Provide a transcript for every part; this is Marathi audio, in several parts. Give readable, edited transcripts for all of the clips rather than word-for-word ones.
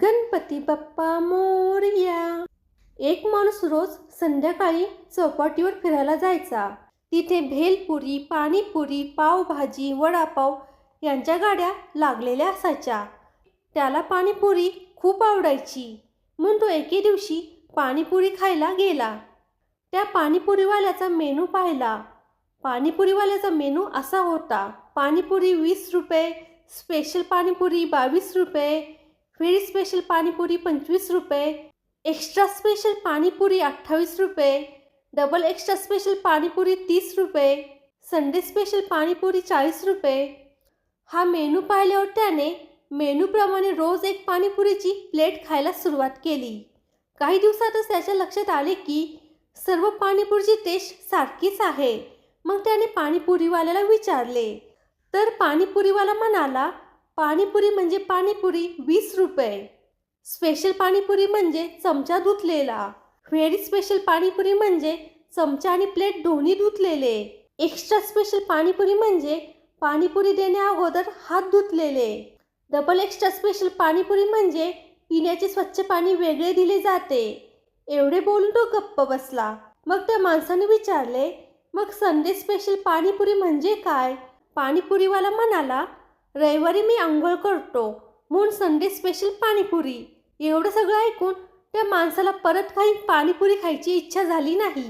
गणपती बाप्पा मोरया। एक माणूस रोज संध्याकाळी चौपाटीवर फिरायला जायचा। तिथे भेलपुरी, पाणीपुरी, पावभाजी, वडापाव यांच्या गाड्या लागलेल्या असायच्या। त्याला पाणीपुरी खूप आवडायची म्हणून तो एके दिवशी पाणीपुरी खायला गेला। त्या पाणीपुरीवाल्याचा मेनू पाहिला। पाणीपुरीवाल्याचा मेनू असा होता: पाणीपुरी 20 रुपये, स्पेशल पाणीपुरी 22 रुपये, व्हेरी स्पेशल पाणीपुरी 25 रुपये, एक्स्ट्रा स्पेशल पाणीपुरी 28 रुपये, डबल एक्स्ट्रा स्पेशल पाणीपुरी 30 रुपये, संडे स्पेशल पाणीपुरी 40 रुपये। हा मेनू पाहिल्यावर त्याने मेनूप्रमाणे रोज एक पाणीपुरीची प्लेट खायला सुरुवात केली। काही दिवसातच त्याच्या लक्षात आले की सर्व पाणीपुरीची टेस्ट सारखीच आहे। मग त्याने पाणीपुरीवाल्याला विचारले, तर पाणीपुरीवाला म्हणाला, पाणीपुरी म्हणजे पाणीपुरी 20 रुपये, स्पेशल पाणीपुरी म्हणजे चमचा धुतलेला, व्हेरी स्पेशल पाणीपुरी म्हणजे चमचा आणि प्लेट दोन्ही धुतलेले, एक्स्ट्रा स्पेशल पाणीपुरी म्हणजे पाणीपुरी देण्या अगोदर हात धुतलेले, डबल एक्स्ट्रा स्पेशल पाणीपुरी म्हणजे पिण्याचे स्वच्छ पाणी वेगळे दिले जाते। एवढे बोलून तो गप्प बसला। मग त्या माणसाने विचारले, मग संडे स्पेशल पाणीपुरी म्हणजे काय? पाणीपुरीवाला म्हणाला, रविवारी मी आंघोळ करतो म्हणून संडे स्पेशल पाणीपुरी। एवढं सगळं ऐकून त्या माणसाला परत काही पाणीपुरी खायची इच्छा झाली नाही।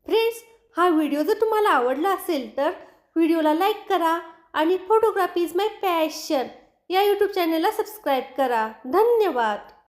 फ्रेंड्स, हा व्हिडिओ जर तुम्हाला आवडला असेल तर व्हिडिओला लाईक करा आणि फोटोग्राफी इज माय पॅशन या यूट्यूब चॅनलला सबस्क्राईब करा। धन्यवाद।